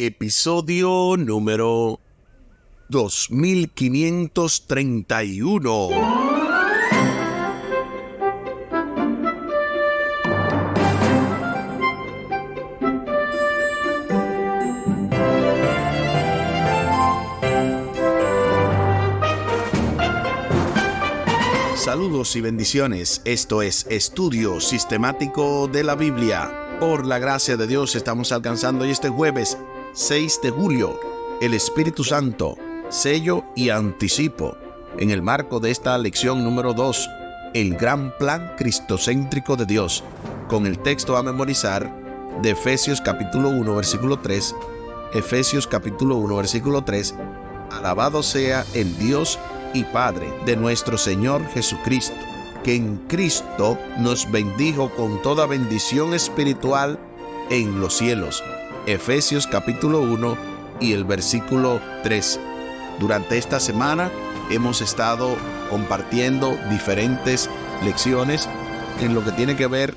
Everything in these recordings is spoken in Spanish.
episodio número 2531. Saludos y bendiciones. Esto es Estudio Sistemático de la Biblia. Por la gracia de Dios estamos alcanzando hoy este jueves 6 de julio, el Espíritu Santo, sello y anticipo, en el marco de esta lección número 2, el gran plan cristocéntrico de Dios, con el texto a memorizar de Efesios capítulo 1, versículo 3, Efesios capítulo 1, versículo 3, alabado sea el Dios y Padre de nuestro Señor Jesucristo, que en Cristo nos bendijo con toda bendición espiritual en los cielos. Efesios capítulo 1 y el versículo 3. Durante esta semana hemos estado compartiendo diferentes lecciones en lo que tiene que ver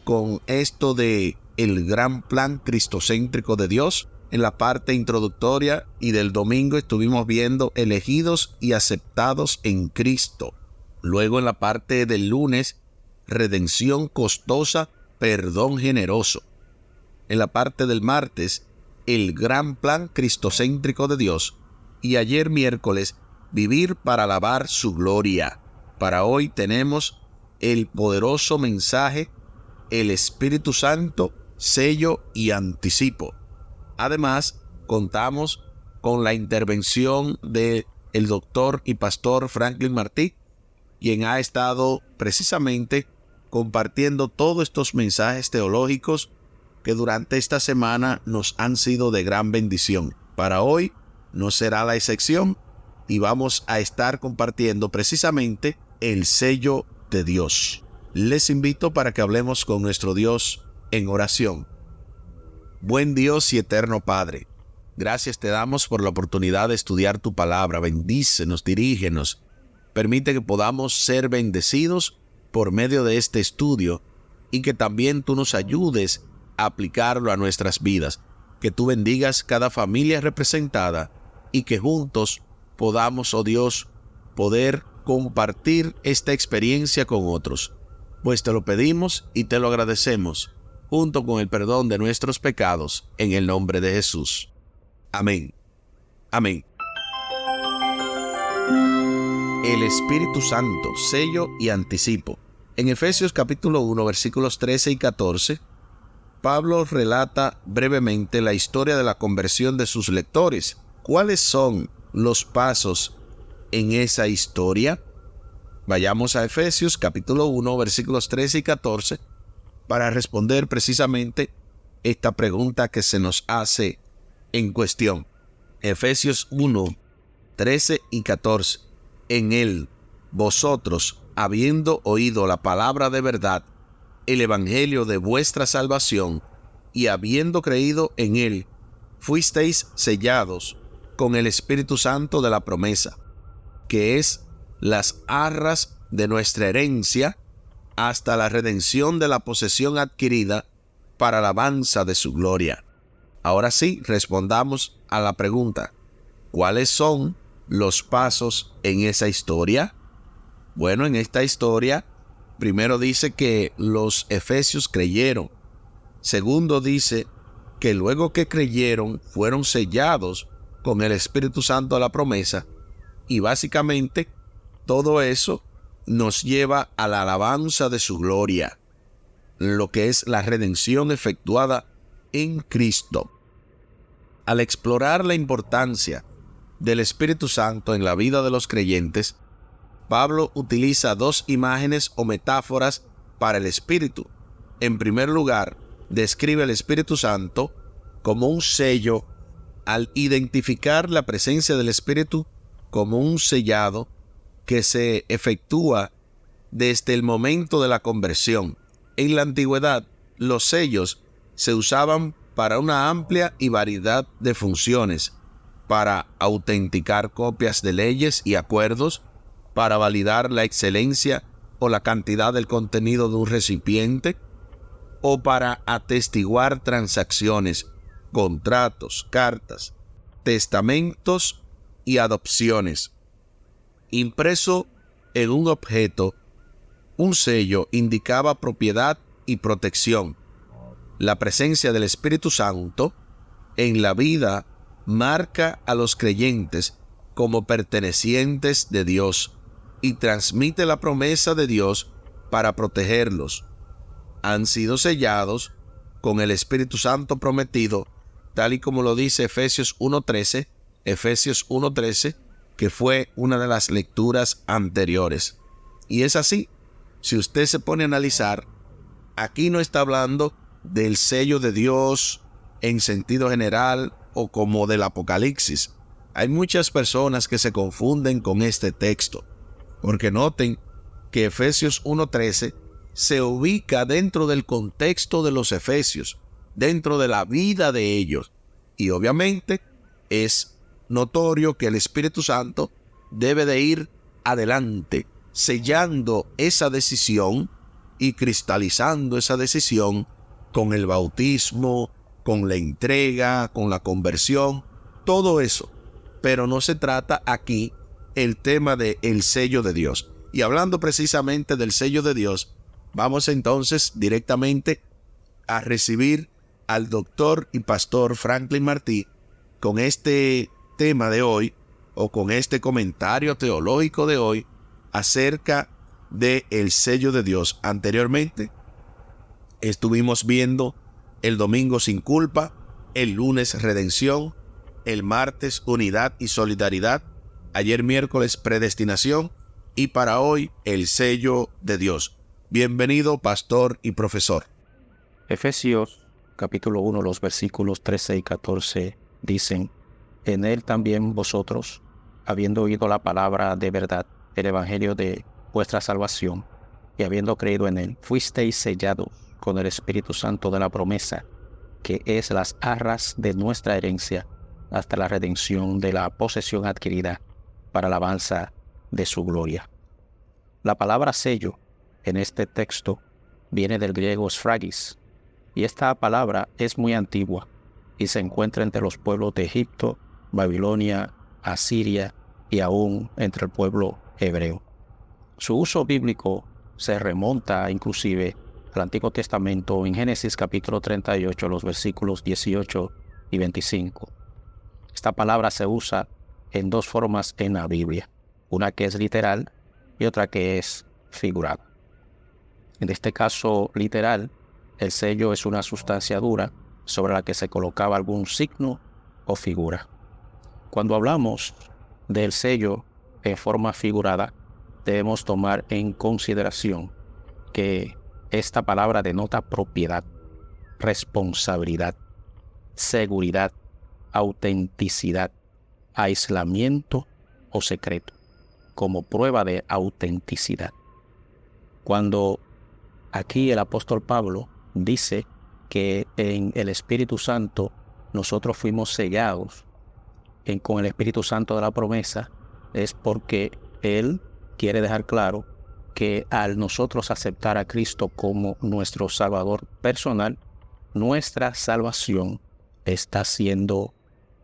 con esto de el gran plan cristocéntrico de Dios. En la parte introductoria y del domingo estuvimos viendo elegidos y aceptados en Cristo. Luego en la parte del lunes, redención costosa, perdón generoso. En la parte del martes, el gran plan cristocéntrico de Dios. Y ayer miércoles, vivir para alabar su gloria. Para hoy tenemos el poderoso mensaje, el Espíritu Santo, sello y anticipo. Además, contamos con la intervención del doctor y pastor Franklin Martí, quien ha estado precisamente compartiendo todos estos mensajes teológicos que durante esta semana nos han sido de gran bendición. Para hoy no será la excepción y vamos a estar compartiendo precisamente el sello de Dios. Les invito para que hablemos con nuestro Dios en oración. Buen Dios y eterno Padre, gracias te damos por la oportunidad de estudiar tu palabra. Bendícenos, dirígenos. Permite que podamos ser bendecidos por medio de este estudio y que también tú nos ayudes a aplicarlo a nuestras vidas. Que tú bendigas cada familia representada y que juntos podamos, oh Dios, poder compartir esta experiencia con otros. Pues te lo pedimos y te lo agradecemos, junto con el perdón de nuestros pecados, en el nombre de Jesús. Amén. Amén. El Espíritu Santo, sello y anticipo. En Efesios capítulo 1, versículos 13 y 14, Pablo relata brevemente la historia de la conversión de sus lectores. ¿Cuáles son los pasos en esa historia? Vayamos a Efesios capítulo 1, versículos 13 y 14, para responder precisamente esta pregunta que se nos hace en cuestión. Efesios 1, 13 y 14. En él, vosotros, habiendo oído la palabra de verdad, el evangelio de vuestra salvación, y habiendo creído en él, fuisteis sellados con el Espíritu Santo de la promesa, que es las arras de nuestra herencia, hasta la redención de la posesión adquirida para alabanza de su gloria. Ahora sí, respondamos a la pregunta: ¿cuáles son los pasos en esa historia? Bueno, en esta historia, primero dice que los efesios creyeron. Segundo dice que luego que creyeron, fueron sellados con el Espíritu Santo de la promesa. Y básicamente, todo eso nos lleva a la alabanza de su gloria, lo que es la redención efectuada en Cristo. Al explorar la importancia del Espíritu Santo en la vida de los creyentes, Pablo utiliza dos imágenes o metáforas para el Espíritu. En primer lugar, describe al Espíritu Santo como un sello al identificar la presencia del Espíritu como un sellado que se efectúa desde el momento de la conversión. En la antigüedad, los sellos se usaban para una amplia y variedad de funciones, para autenticar copias de leyes y acuerdos, para validar la excelencia o la cantidad del contenido de un recipiente, o para atestiguar transacciones, contratos, cartas, testamentos y adopciones. Impreso en un objeto, un sello indicaba propiedad y protección. La presencia del Espíritu Santo en la vida marca a los creyentes como pertenecientes de Dios y transmite la promesa de Dios para protegerlos. Han sido sellados con el Espíritu Santo prometido, tal y como lo dice Efesios 1:13, que fue una de las lecturas anteriores. Y es así, si usted se pone a analizar, aquí no está hablando del sello de Dios en sentido general o como del Apocalipsis. Hay muchas personas que se confunden con este texto, porque noten que Efesios 1:13 se ubica dentro del contexto de los efesios, dentro de la vida de ellos. Y obviamente es notorio que el Espíritu Santo debe de ir adelante, sellando esa decisión y cristalizando esa decisión con el bautismo, con la entrega, con la conversión, todo eso. Pero no se trata aquí el tema del sello de Dios. Y hablando precisamente del sello de Dios, vamos entonces directamente a recibir al doctor y pastor Franklin Martí con este tema de hoy, o con este comentario teológico de hoy acerca del sello de Dios. Anteriormente estuvimos viendo el domingo sin culpa, el lunes redención, el martes unidad y solidaridad, ayer miércoles predestinación y para hoy el sello de Dios. Bienvenido, pastor y profesor. Efesios capítulo 1, los versículos 13 y 14 dicen: en él también vosotros, habiendo oído la palabra de verdad, el evangelio de vuestra salvación, y habiendo creído en él, fuisteis sellados con el Espíritu Santo de la promesa, que es las arras de nuestra herencia, hasta la redención de la posesión adquirida para la alabanza de su gloria. La palabra sello en este texto viene del griego sfragis, y esta palabra es muy antigua y se encuentra entre los pueblos de Egipto, Babilonia, Asiria y aún entre el pueblo hebreo. Su uso bíblico se remonta inclusive al Antiguo Testamento en Génesis capítulo 38, los versículos 18 y 25. Esta palabra se usa en dos formas en la Biblia, una que es literal y otra que es figurada. En este caso literal, el sello es una sustancia dura sobre la que se colocaba algún signo o figura. Cuando hablamos del sello en forma figurada, debemos tomar en consideración que esta palabra denota propiedad, responsabilidad, seguridad, autenticidad, aislamiento o secreto, como prueba de autenticidad. Cuando aquí el apóstol Pablo dice que en el Espíritu Santo nosotros fuimos sellados con el Espíritu Santo de la promesa, es porque él quiere dejar claro que al nosotros aceptar a Cristo como nuestro Salvador personal, nuestra salvación está siendo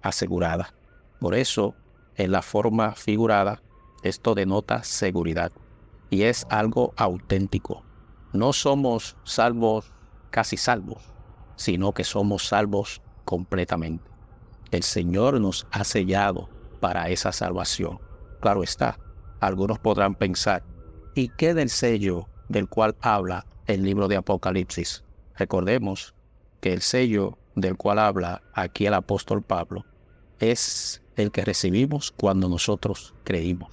asegurada. Por eso, en la forma figurada, esto denota seguridad y es algo auténtico. No somos salvos, casi salvos, sino que somos salvos completamente. El Señor nos ha sellado para esa salvación. Claro está, algunos podrán pensar, ¿y qué del sello del cual habla el libro de Apocalipsis? Recordemos que el sello del cual habla aquí el apóstol Pablo es el que recibimos cuando nosotros creímos.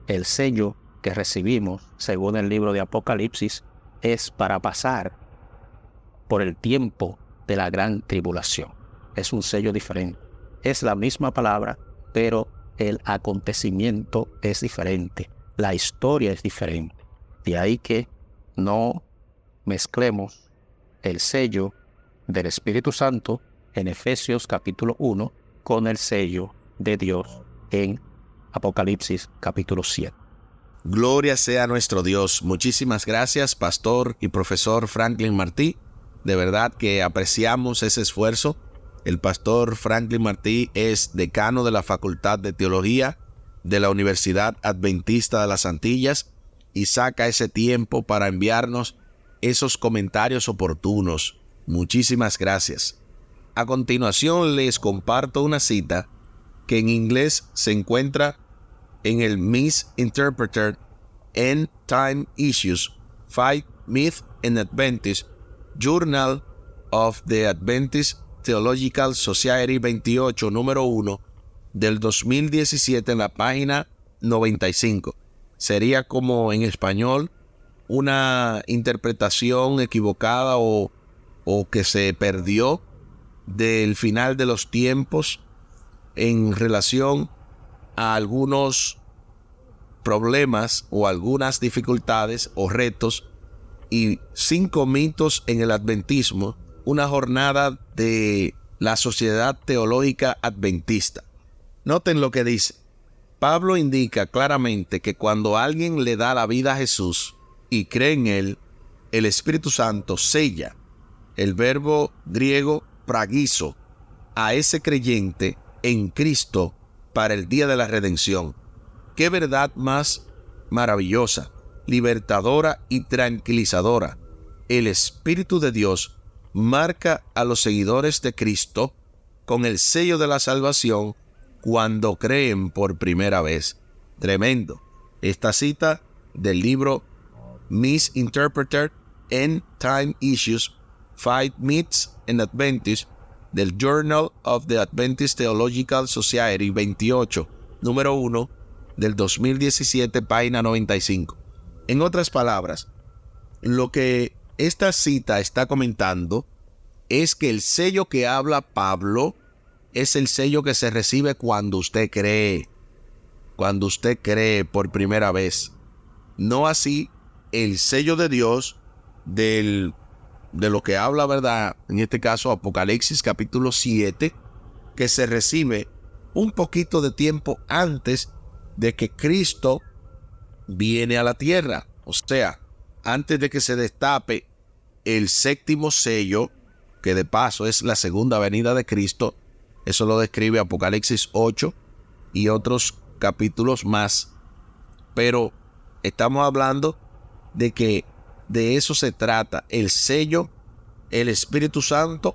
El sello que recibimos, según el libro de Apocalipsis, es para pasar por el tiempo de la gran tribulación. Es un sello diferente. Es la misma palabra, pero el acontecimiento es diferente. La historia es diferente. De ahí que no mezclemos el sello del Espíritu Santo en Efesios capítulo 1 con el sello de Dios en Apocalipsis capítulo 7. Gloria sea a nuestro Dios. Muchísimas gracias, pastor y profesor Franklin Martí. De verdad que apreciamos ese esfuerzo El pastor Franklin Martí es decano de la Facultad de Teología de la Universidad Adventista de las Antillas y saca ese tiempo para enviarnos esos comentarios oportunos. Muchísimas gracias. A continuación les comparto una cita que en inglés se encuentra en el Misinterpreted End Time Issues 5 Myth and Adventist, Journal of the Adventist Theological Society 28, número 1, del 2017 en la página 95. Sería como en español una interpretación equivocada o que se perdió del final de los tiempos en relación a algunos problemas o algunas dificultades o retos y 5 mitos en el adventismo, una jornada de la Sociedad Teológica Adventista. Noten lo que dice. Pablo indica claramente que cuando alguien le da la vida a Jesús y cree en él, el Espíritu Santo sella, el verbo griego pragizo, a ese creyente en Cristo para el día de la redención. ¡Qué verdad más maravillosa, libertadora y tranquilizadora! El Espíritu de Dios marca a los seguidores de Cristo con el sello de la salvación cuando creen por primera vez. Tremendo. Esta cita del libro Misinterpreted End Time Issues 5 Myths and Adventists del Journal of the Adventist Theological Society 28, número 1, del 2017, página 95. En otras palabras, lo que esta cita está comentando es que el sello que habla Pablo es el sello que se recibe cuando usted cree por primera vez. No así el sello de Dios de lo que habla, ¿verdad? En este caso, Apocalipsis capítulo 7, que se recibe un poquito de tiempo antes de que Cristo viene a la tierra. O sea, antes de que se destape el 7º sello, que de paso es la segunda venida de Cristo. Eso lo describe Apocalipsis 8 y otros capítulos más. Pero estamos hablando de que de eso se trata, el sello, el Espíritu Santo,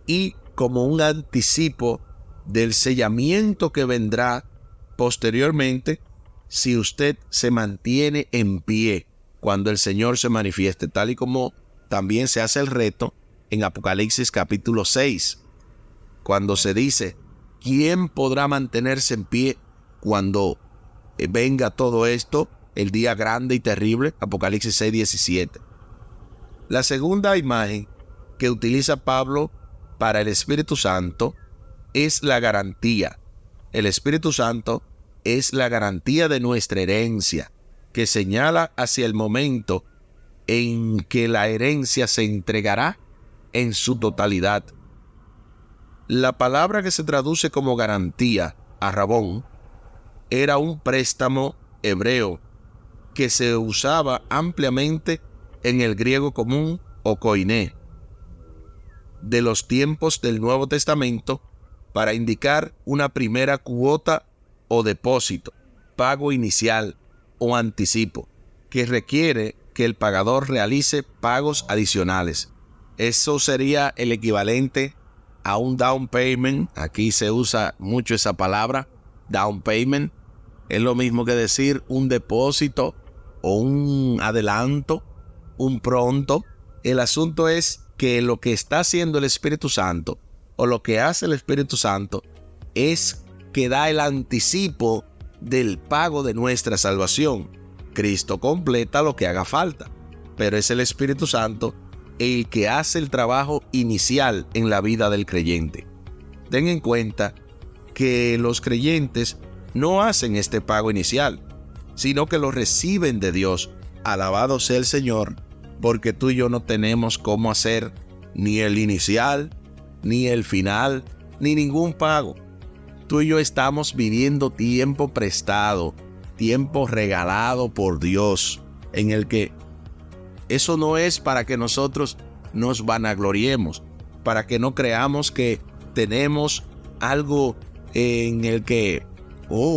y como un anticipo del sellamiento que vendrá posteriormente si usted se mantiene en pie cuando el Señor se manifieste, tal y como también se hace el reto en Apocalipsis capítulo 6, cuando se dice, ¿quién podrá mantenerse en pie cuando venga todo esto, el día grande y terrible? Apocalipsis 6:17. La segunda imagen que utiliza Pablo para el Espíritu Santo es la garantía. El Espíritu Santo es la garantía de nuestra herencia, que señala hacia el momento en que la herencia se entregará en su totalidad. La palabra que se traduce como garantía, arrabón, era un préstamo hebreo que se usaba ampliamente en el griego común o koiné de los tiempos del Nuevo Testamento para indicar una primera cuota o depósito, pago inicial o anticipo, que requiere que el pagador realice pagos adicionales. Eso sería el equivalente a un down payment. Aquí se usa mucho esa palabra, down payment. Es lo mismo que decir un depósito o un adelanto, un pronto. El asunto es que lo que está haciendo el Espíritu Santo, o lo que hace el Espíritu Santo, es que da el anticipo del pago de nuestra salvación. Cristo completa lo que haga falta, pero es el Espíritu Santo el que hace el trabajo inicial en la vida del creyente. Ten en cuenta que los creyentes no hacen este pago inicial, sino que lo reciben de Dios. Alabado sea el Señor, porque tú y yo no tenemos cómo hacer ni el inicial, ni el final, ni ningún pago. Tú y yo estamos viviendo tiempo prestado, tiempo regalado por Dios, en el que eso no es para que nosotros nos vanagloriemos, para que no creamos que tenemos algo en el que,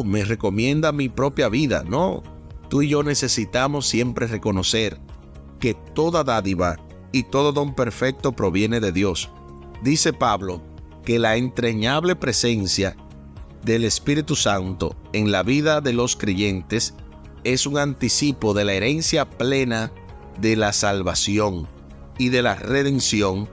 me recomienda mi propia vida. No, tú y yo necesitamos siempre reconocer que toda dádiva y todo don perfecto proviene de Dios. Dice Pablo que la entrañable presencia del Espíritu Santo en la vida de los creyentes es un anticipo de la herencia plena de la salvación y de la redención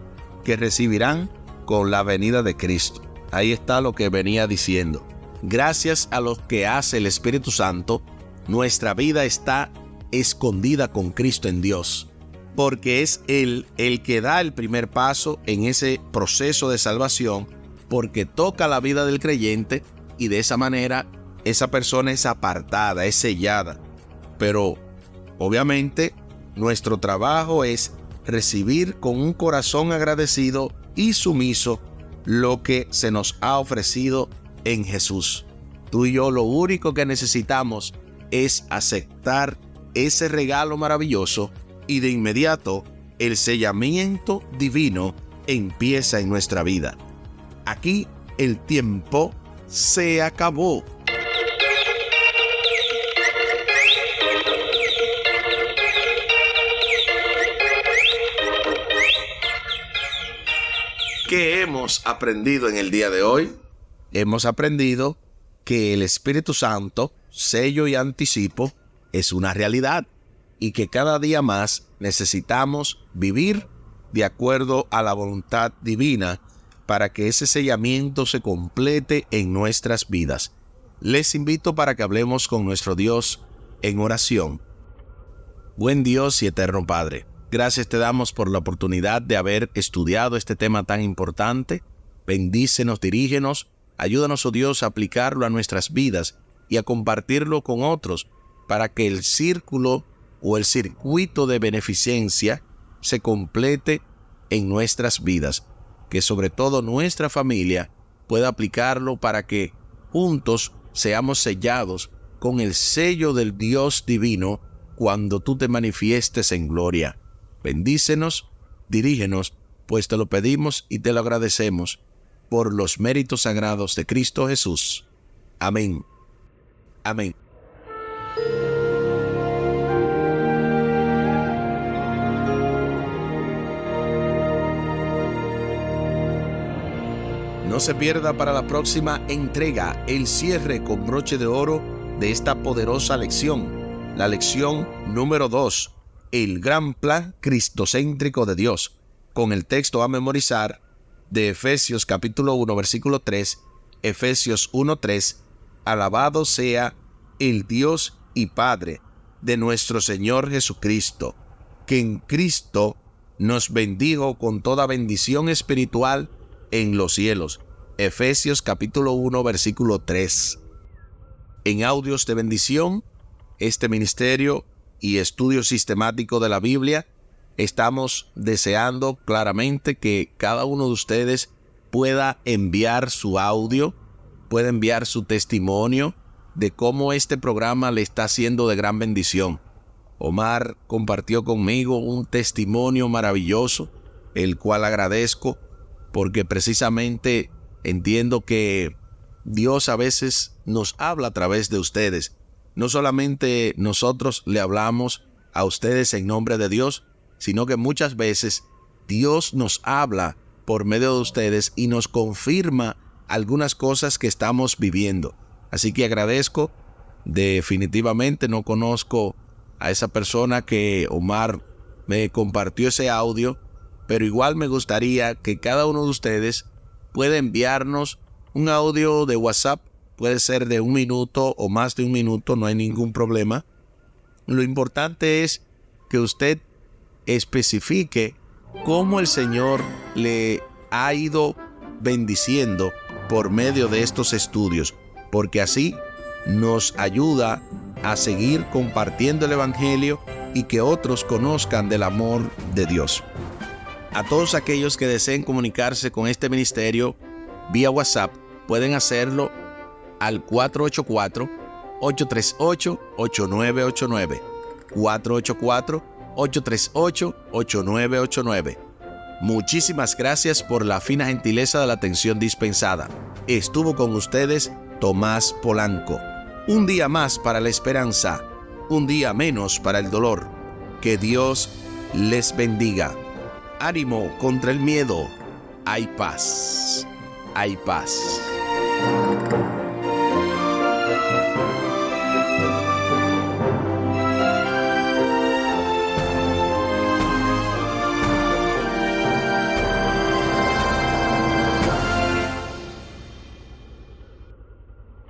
que recibirán con la venida de Cristo. Ahí está lo que venía diciendo. Gracias a lo que hace el Espíritu Santo, nuestra vida está escondida con Cristo en Dios, porque es Él el que da el primer paso en ese proceso de salvación, porque toca la vida del creyente y de esa manera esa persona es apartada, es sellada. Pero obviamente nuestro trabajo es recibir con un corazón agradecido y sumiso lo que se nos ha ofrecido en Jesús. Tú y yo lo único que necesitamos es aceptar ese regalo maravilloso y de inmediato el sellamiento divino empieza en nuestra vida. Aquí el tiempo se acabó. ¿Qué hemos aprendido en el día de hoy? Hemos aprendido que el Espíritu Santo, sello y anticipo, es una realidad y que cada día más necesitamos vivir de acuerdo a la voluntad divina para que ese sellamiento se complete en nuestras vidas. Les invito para que hablemos con nuestro Dios en oración. Buen Dios y eterno Padre, gracias te damos por la oportunidad de haber estudiado este tema tan importante. Bendícenos, dirígenos, ayúdanos, oh Dios, a aplicarlo a nuestras vidas y a compartirlo con otros para que el círculo o el circuito de beneficencia se complete en nuestras vidas. Que sobre todo nuestra familia pueda aplicarlo para que juntos seamos sellados con el sello del Dios divino cuando tú te manifiestes en gloria. Bendícenos, dirígenos, pues te lo pedimos y te lo agradecemos por los méritos sagrados de Cristo Jesús. Amén. Amén. No se pierda para la próxima entrega el cierre con broche de oro de esta poderosa lección, la lección número 2, el gran plan cristocéntrico de Dios, con el texto a memorizar de Efesios capítulo 1, versículo 3, Efesios 1:3, alabado sea el Dios y Padre de nuestro Señor Jesucristo, que en Cristo nos bendijo con toda bendición espiritual en los cielos. Efesios capítulo 1, versículo 3. En audios de bendición, este ministerio y estudio sistemático de la Biblia, estamos deseando claramente que cada uno de ustedes pueda enviar su audio, pueda enviar su testimonio de cómo este programa le está siendo de gran bendición. Omar compartió conmigo un testimonio maravilloso, el cual agradezco, porque precisamente entiendo que Dios a veces nos habla a través de ustedes. No solamente nosotros le hablamos a ustedes en nombre de Dios, sino que muchas veces Dios nos habla por medio de ustedes y nos confirma algunas cosas que estamos viviendo. Así que agradezco. Definitivamente no conozco a esa persona que Omar me compartió ese audio, pero igual me gustaría que cada uno de ustedes pueda enviarnos un audio de WhatsApp. Puede ser de 1 minuto o más de 1 minuto, no hay ningún problema. Lo importante es que usted especifique cómo el Señor le ha ido bendiciendo por medio de estos estudios, porque así nos ayuda a seguir compartiendo el Evangelio y que otros conozcan del amor de Dios. A todos aquellos que deseen comunicarse con este ministerio vía WhatsApp, pueden hacerlo al 484-838-8989. 484-838-8989. Muchísimas gracias por la fina gentileza de la atención dispensada. Estuvo con ustedes Tomás Polanco. Un día más para la esperanza, un día menos para el dolor. Que Dios les bendiga. Ánimo contra el miedo. Hay paz. Hay paz.